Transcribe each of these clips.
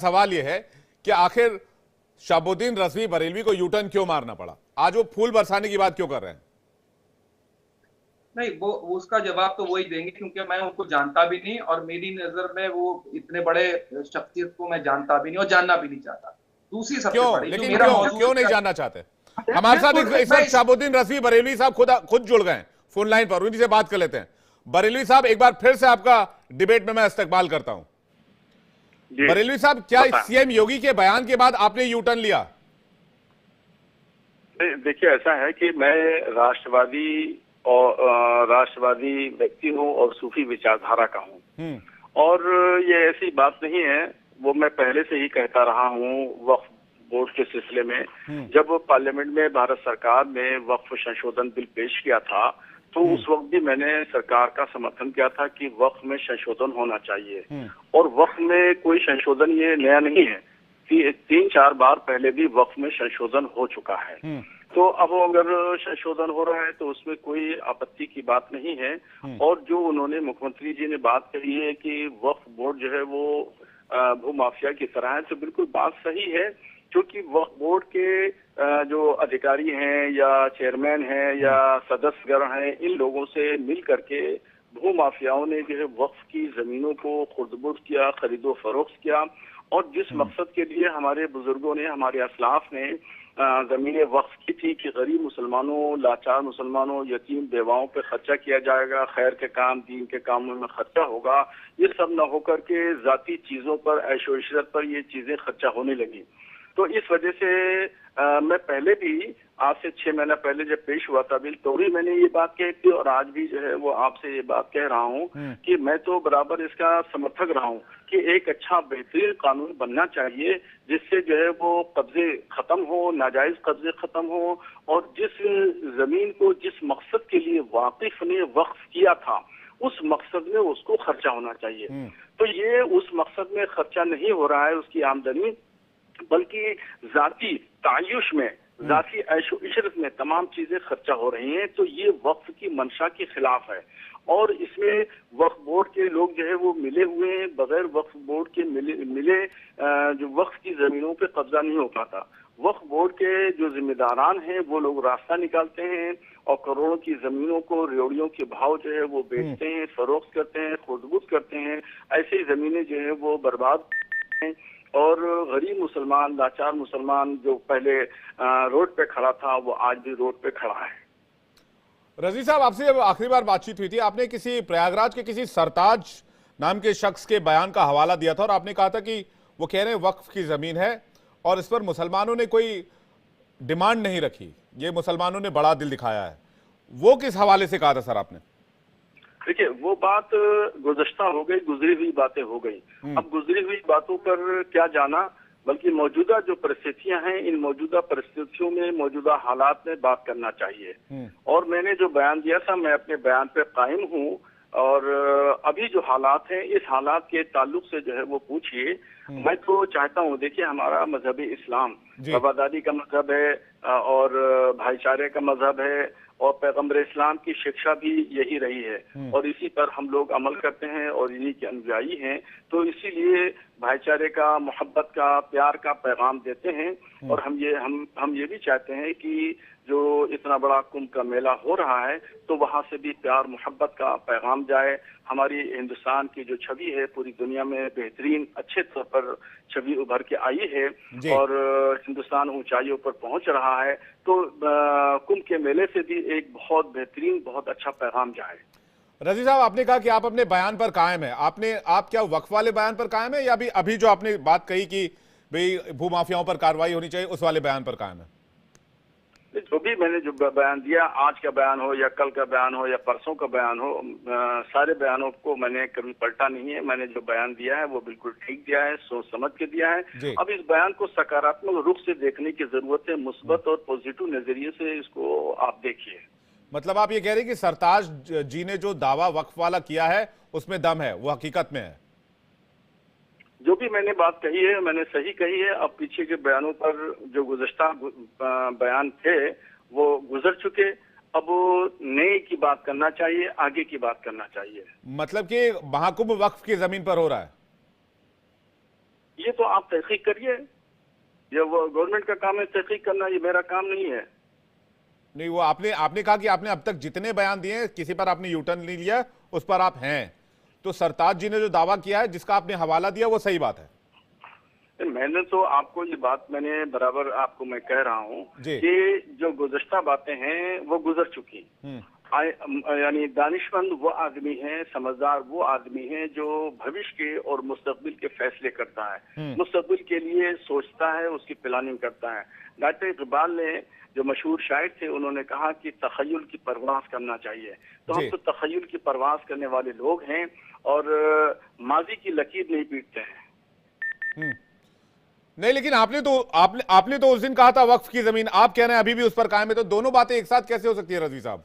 सवाल यह है कि आखिर शहाबुद्दीन रज़वी बरेलवी को यूटर्न क्यों मारना पड़ा? आज वो फूल बरसाने की बात क्यों कर रहे हैं? नहीं, वो उसका जवाब तो वही देंगे, क्योंकि मैं उनको जानता भी नहीं और मेरी नजर में वो इतने बड़े शख्सियत को मैं जानता भी नहीं और जानना भी नहीं चाहता। दूसरी सबसे क्यों? बड़ी जो लेकिन मेरा क्यों मौजूद क्यों नहीं क्या, जानना चाहते? हमारे साथ बिल्कुल इस मैं वक्त शहाबुद्दीन रज़वी बरेलवी साहब खुद जुड़ गए हैं फोन लाइन पर, उन्हीं से बात कर लेते हैं। बरेलवी साहब, एक बार फिर से आपका डिबेट में मैं इस्तकबाल करता हूं। जी बरेलवी साहब, क्या बताएं। सीएम योगी के बयान के बाद आपने यू टर्न लिया? देखिए, ऐसा है कि मैं राष्ट्रवादी और राष्ट्रवादी व्यक्ति हूँ और सूफी विचारधारा का हूँ। और ये ऐसी बात नहीं है, वो मैं पहले से ही कहता रहा हूँ। वक्फ बोर्ड के सिलसिले में जब पार्लियामेंट में भारत सरकार ने वक्फ संशोधन बिल पेश किया था, तो उस वक्त भी मैंने सरकार का समर्थन किया था कि वक्फ में संशोधन होना चाहिए। और वक्फ में कोई संशोधन ये नया नहीं है, 3-4 बार पहले भी वक्फ में संशोधन हो चुका है। तो अब अगर संशोधन हो रहा है तो उसमें कोई आपत्ति की बात नहीं है। और जो उन्होंने मुख्यमंत्री जी ने बात कही है कि वक्फ बोर्ड जो है वो भूमाफिया की तरह है, तो बिल्कुल बात सही है। क्योंकि वक्फ बोर्ड के जो अधिकारी हैं या चेयरमैन हैं या सदस्यगण हैं, इन लोगों से मिल करके भूमाफियाओं ने जो है वक्फ की जमीनों को खुर्द-बुर्द किया, खरीदो फरोख्त किया। और जिस मकसद के लिए हमारे बुजुर्गों ने, हमारे असलाफ ने जमीनें वक्फ की थी कि गरीब मुसलमानों, लाचार मुसलमानों, यतीम बेवाओं पे खर्चा किया जाएगा, खैर के काम, दीन के कामों में खर्चा होगा, ये सब न होकर के जाती चीजों पर, ऐशो इशरत पर ये चीजें खर्चा होने लगी। तो इस वजह से मैं पहले भी, आज से 6 महीना पहले जब पेश हुआ था बिल, तो भी मैंने ये बात कही थी और आज भी जो है वो आपसे ये बात कह रहा हूँ कि मैं तो बराबर इसका समर्थक रहा हूँ कि एक अच्छा बेहतरीन कानून बनना चाहिए, जिससे जो है वो कब्जे खत्म हो, नाजायज कब्जे खत्म हो। और जिस जमीन को जिस मकसद के लिए वाकिफ ने वक्फ किया था, उस मकसद में उसको खर्चा होना चाहिए। तो ये उस मकसद में खर्चा नहीं हो रहा है, उसकी आमदनी, बल्कि जाती तायुश में, जाती ऐशो इशरत में तमाम चीजें खर्चा हो रही हैं। तो ये वक्फ की मंशा के खिलाफ है। और इसमें वक्फ बोर्ड के लोग जो है वो मिले हुए हैं, बगैर वक्फ बोर्ड के मिले जो वक्फ की जमीनों पे कब्जा नहीं हो पाता। वक्फ बोर्ड के जो जिम्मेदारान हैं वो लोग रास्ता निकालते हैं और करोड़ों की जमीनों को रेवड़ियों के भाव जो है वो बेचते हैं, फरोख्त करते हैं, खुर्द-बुर्द करते हैं। ऐसी जमीनें जो है वो बर्बाद हैं। और गरीब मुसलमान, लाचार मुसलमान जो पहले रोड पे खड़ा था, वो आज भी रोड पे खड़ा है। रज़वी साहब, आपसे जब आखिरी बार बातचीत हुई थी, आपने किसी प्रयागराज के किसी सरताज नाम के शख्स के बयान का हवाला दिया था और आपने कहा था कि वो कह रहे हैं वक्फ की जमीन है और इस पर मुसलमानों ने कोई डिमांड नहीं रखी, ये मुसलमानों ने बड़ा दिल दिखाया है। वो किस हवाले से कहा था सर आपने? देखिए, वो बात गुज़श्ता हो गई, गुजरी हुई बातें हो गई। अब गुजरी हुई बातों पर क्या जाना, बल्कि मौजूदा जो परिस्थितियां हैं, इन मौजूदा परिस्थितियों में, मौजूदा हालात में बात करना चाहिए। और मैंने जो बयान दिया था, मैं अपने बयान पे कायम हूँ। और अभी जो हालात हैं, इस हालात के ताल्लुक से जो है वो पूछिए। मैं तो चाहता हूँ, देखिए, हमारा मजहब इस्लाम वफादारी का मजहब है और भाईचारे का मजहब है और पैगम्बर इस्लाम की शिक्षा भी यही रही है और इसी पर हम लोग अमल करते हैं और इन्हीं के अनुयायी हैं। तो इसीलिए भाईचारे का, मोहब्बत का, प्यार का पैगाम देते हैं। और हम ये भी चाहते हैं कि जो इतना बड़ा कुंभ का मेला हो रहा है, तो वहाँ से भी प्यार मोहब्बत का पैगाम जाए। हमारी हिंदुस्तान की जो छवि है पूरी दुनिया में बेहतरीन, अच्छे तौर पर छवि उभर के आई है और हिंदुस्तान ऊंचाइयों पर पहुंच रहा है। तो कुंभ के मेले से भी एक बहुत बेहतरीन, बहुत अच्छा पैगाम जाए। रज़वी साहब, आपने कहा कि आप अपने बयान पर कायम है। आप क्या वक्फ वाले बयान पर कायम है या अभी जो आपने बात कही कि भाई भूमाफियाओं पर कार्रवाई होनी चाहिए, उस वाले बयान पर कायम है? जो भी मैंने जो बयान दिया, आज का बयान हो या कल का बयान हो या परसों का बयान हो, सारे बयानों को मैंने कभी पलटा नहीं है। मैंने जो बयान दिया है वो बिल्कुल ठीक दिया है, सोच समझ के दिया है। अब इस बयान को सकारात्मक रूप से देखने की जरूरत है, मुस्बत और पॉजिटिव नजरिए से इसको आप देखिए। मतलब आप ये कह रहे हैं कि सरताज जी ने जो दावा वक्फ वाला किया है उसमें दम है, वो हकीकत में है? जो भी मैंने बात कही है, मैंने सही कही है। अब पीछे के बयानों पर जो गुज़श्ता बयान थे वो गुजर चुके। अब नए की बात करना चाहिए, आगे की बात करना चाहिए। मतलब कि महाकुंभ वक्फ की जमीन पर हो रहा है? ये तो आप तहकीक करिए, ये वो गवर्नमेंट का काम है तहकीक करना, ये मेरा काम नहीं है। नहीं, वो आपने आपने कहा कि आपने अब तक जितने बयान दिए हैं किसी पर आपने यूटर्न नहीं लिया, उस पर आप हैं। तो सरताज जी ने जो दावा किया है, जिसका आपने हवाला दिया, वो सही बात है। मैंने तो आपको ये बात मैंने बराबर आपको मैं कह रहा हूँ जी। कि जो गुज़श्ता बातें हैं वो गुजर चुकी। यानी दानिशमंद वो आदमी है, समझदार वो आदमी है जो भविष्य के और मुस्तकबिल के फैसले करता है, मुस्तकबिल के लिए सोचता है, उसकी प्लानिंग करता है। डॉक्टर इकबाल ने जो मशहूर शायर थे, उन्होंने कहा कि तखय्युल की परवास करना चाहिए। तो हम तो तखय्युल की परवास करने वाले लोग हैं और माजी की लकीर नहीं पीटते हैं। नहीं, लेकिन आपने तो उस दिन कहा था वक्फ की जमीन, आप कह रहे हैं अभी भी उस पर कायम है, तो दोनों बातें एक साथ कैसे हो सकती है रजवी साहब?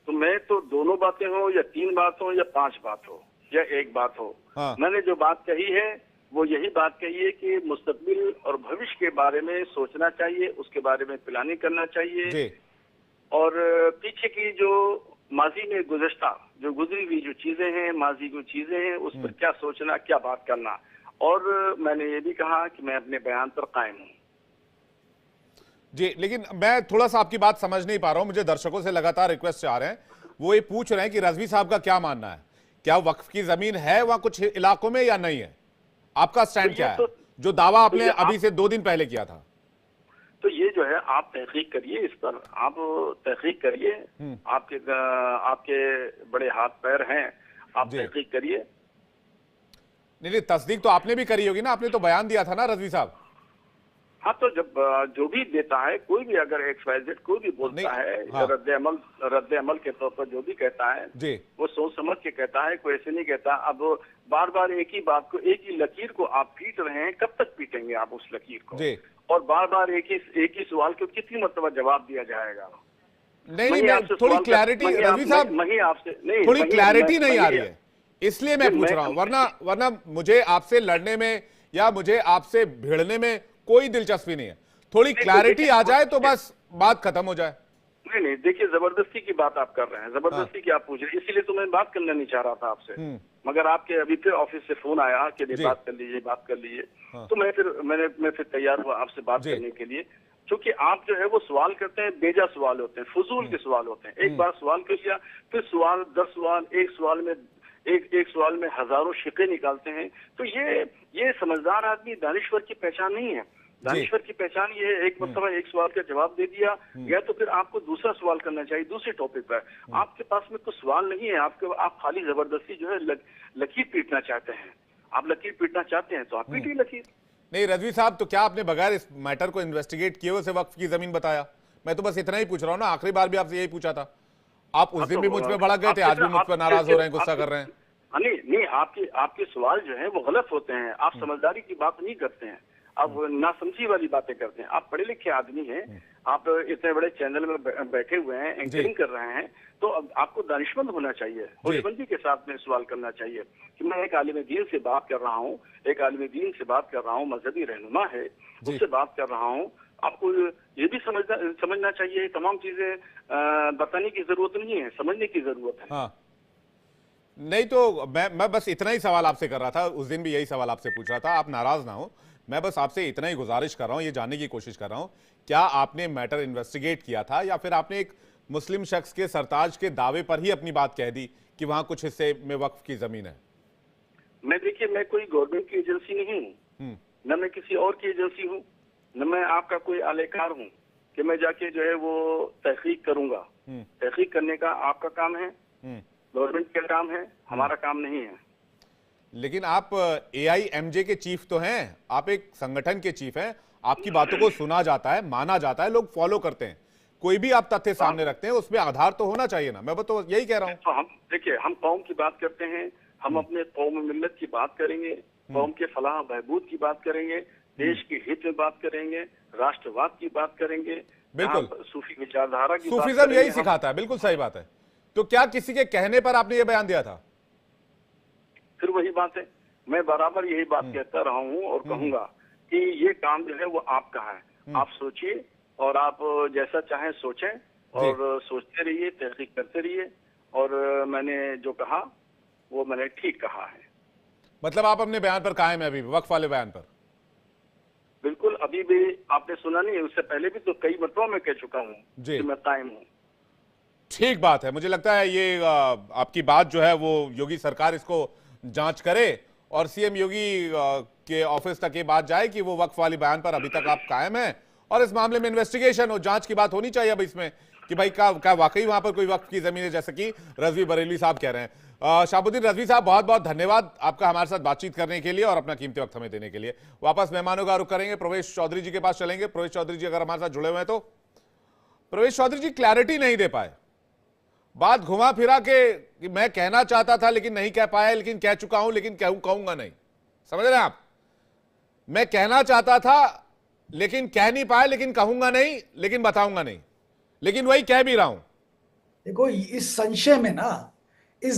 तो मैं तो दोनों बातें हो या 3 बात हो या 5 बात हो या 1 बात हो, मैंने जो बात कही है वो यही बात कही है कि मुस्तकबिल और भविष्य के बारे में सोचना चाहिए, उसके बारे में प्लानिंग करना चाहिए और पीछे की जो माजी में गुज़श्ता जो गुजरी हुई जो चीजें हैं, माजी की चीजें हैं, उस पर क्या सोचना, क्या बात करना। और मैंने ये भी कहा कि मैं अपने बयान पर कायम हूँ। जी, लेकिन मैं थोड़ा सा आपकी बात समझ नहीं पा रहा हूं। मुझे दर्शकों से लगातार रिक्वेस्ट आ रहे हैं, वो ये पूछ रहे हैं कि रजवी साहब का क्या मानना है, क्या वक्फ की जमीन है वहां कुछ इलाकों में या नहीं है? आपका स्टैंड क्या है, जो दावा आपने अभी से 2 दिन पहले किया था? तो ये जो है आप तहकीक करिए, इस पर आप तहकीक करिए, आपके बड़े हाथ पैर हैं, आप तहकीक करिए। नहीं, तस्दीक तो आपने भी करी होगी ना, आपने तो बयान दिया था ना रजवी साहब। हाँ, तो जब जो भी देता है, कोई भी अगर XYZ कोई भी बोलता है, रद्द अमल के तौर पर जो भी कहता है वो सोच समझ के कहता है, कोई ऐसे नहीं कहता। अब बार बार एक ही बात को, एक ही लकीर को आप पीट रहे हैं, कब तक पीटेंगे आप उस लकीर को? और बार बार एक ही सवाल को कितनी मरतबा जवाब दिया जाएगा? नहीं, थोड़ी क्लैरिटी रजवी साहब, थोड़ी क्लैरिटी नहीं आ रही है, इसलिए मैं पूछ रहा हूं। वरना मुझे आपसे लड़ने में या मुझे आपसे भिड़ने में कोई दिलचस्पी नहीं है। थोड़ी क्लैरिटी आ जाए तो बस बात खत्म हो जाए। नहीं, देखिए जबरदस्ती की बात आप कर रहे हैं, जबरदस्ती की आप पूछ रहे हैं, इसीलिए तो मैं बात करना नहीं चाह रहा था आपसे, मगर आपके अभी फिर ऑफिस से फोन आया कि बात कर लीजिए। तो मैं फिर तैयार हुआ आपसे बात करने के लिए, क्योंकि आप जो है वो सवाल करते हैं, बेजा सवाल होते हैं, फजूल के सवाल होते हैं। एक बार सवाल कर लिया, फिर सवाल 10 सवाल, एक सवाल में हजारों शिके निकालते हैं। तो ये समझदार आदमी दानिश्वर की पहचान नहीं है। दानिश्वर की पहचान ये है, एक मरतबा एक सवाल का जवाब दे दिया या तो फिर आपको दूसरा सवाल करना चाहिए दूसरे टॉपिक पर। आपके पास में कुछ सवाल नहीं है, आप खाली जबरदस्ती जो है लकीर पीटना चाहते हैं। आप लकीर पीटना चाहते हैं तो आप पीटिए लकीर। नहीं रजवी साहब, तो क्या आपने बगैर इस मैटर को इन्वेस्टिगेट किए उसे वक्फ की जमीन बताया? मैं तो बस इतना ही पूछ रहा हूँ ना, आखिरी बार भी आपसे यही पूछा था। आप उस दिन भी मुझ पे भड़क गए थे, आज भी मुझ पर नाराज हो रहे हैं, गुस्सा कर रहे हैं। नहीं, आपके सवाल जो है वो गलत होते हैं। आप समझदारी की बात नहीं करते हैं, आप नासमझी वाली बातें करते हैं। आप पढ़े लिखे आदमी हैं, आप इतने बड़े चैनल में बैठे हुए हैं, एंकरिंग कर रहे हैं, तो आपको दानिशमंद होना चाहिए, होशमंदी के साथ में सवाल करना चाहिए कि मैं एक आलिम दीन से बात कर रहा हूँ, मजहबी रहनुमा है, उससे बात कर रहा हूँ। आपको ये भी समझना चाहिए, तमाम चीजें बताने की जरूरत नहीं है, समझने की जरूरत है। हाँ। नहीं तो मैं बस इतना ही सवाल आपसे कर रहा था, उस दिन भी यही सवाल आपसे पूछ रहा था, आप नाराज ना हो। मैं बस आपसे इतना ही गुजारिश कर रहा हूं, ये जानने की कोशिश कर रहा हूं, क्या आपने मैटर इन्वेस्टिगेट किया था या फिर आपने एक मुस्लिम शख्स के सरताज के दावे पर ही अपनी बात कह दी कि वहां कुछ हिस्से में वक्फ की जमीन है? देखिए, मैं कोई गवर्नमेंट की एजेंसी नहीं हूँ, न मैं किसी और की एजेंसी हूँ, न मैं आपका कोई आलेकार हूँ कि मैं जाके जो है वो तहकीक करूंगा। तहकीक करने का आपका काम है, गवर्नमेंट का काम है, हमारा काम नहीं है। लेकिन आप AIMJ के चीफ तो हैं, आप एक संगठन के चीफ हैं, आपकी बातों को सुना जाता है, माना जाता है, लोग फॉलो करते हैं। कोई भी आप तथ्य सामने रखते हैं उसमें आधार तो होना चाहिए ना। मैं तो यही कह रहा हूं। तो हम देखिए, हम कौम की बात करते हैं, हम अपने कौम मिल्लत की बात करेंगे, कौम के फलाह बहबूद की बात करेंगे, देश के हित में बात करेंगे, राष्ट्रवाद की बात करेंगे, बिल्कुल सूफी विचारधारा की सूफीज़्म यही सिखाता है। बिल्कुल सही बात है। तो क्या किसी के कहने पर आपने ये बयान दिया था? फिर वही बात है, मैं बराबर यही बात कहता रहा हूँ और कहूंगा कि ये काम जो है वो आपका है। आप सोचिए और आप जैसा चाहें सोचें और सोचते रहिए, तहकीक करते रहिए। और मैंने जो कहा वो मैंने ठीक कहा है। मतलब आप अपने बयान पर कायम है अभी भी, वक्फ वाले बयान पर? बिल्कुल, अभी भी आपने सुना नहीं, उससे पहले भी तो कई मरतबा मैं कह चुका हूँ जी। कि मैं कायम हूँ। ठीक बात है। मुझे लगता है ये आपकी बात जो है वो योगी सरकार इसको जांच करे और सीएम योगी के ऑफिस तक ये बात जाए कि वो वक्फ वाली बयान पर अभी तक आप कायम हैं और इस मामले में इन्वेस्टिगेशन और जांच की बात होनी चाहिए अब इसमें कि भाई क्या वाकई वहां पर कोई वक्फ की जमीन है, जैसे कि रजवी बरेली साहब कह रहे हैं। शहाबुद्दीन रजवी साहब, बहुत बहुत धन्यवाद आपका हमारे साथ बातचीत करने के लिए और अपना कीमती वक्त हमें देने के लिए। वापस मेहमानों का रुख करेंगे, प्रवेश चौधरी जी के पास चलेंगे। प्रवेश चौधरी जी अगर हमारे साथ जुड़े हुए हैं तो प्रवेश चौधरी जी क्लैरिटी नहीं दे पाए, बात घुमा फिरा के कि मैं कहना चाहता था लेकिन नहीं कह पाया, लेकिन कह चुका हूं लेकिन कहूंगा नहीं। समझ रहे हैं आप? मैं कहना चाहता था लेकिन कह नहीं पाया, लेकिन कहूंगा नहीं, लेकिन बताऊंगा नहीं, लेकिन वही कह भी रहा हूं। देखो, इस संशय में ना, इस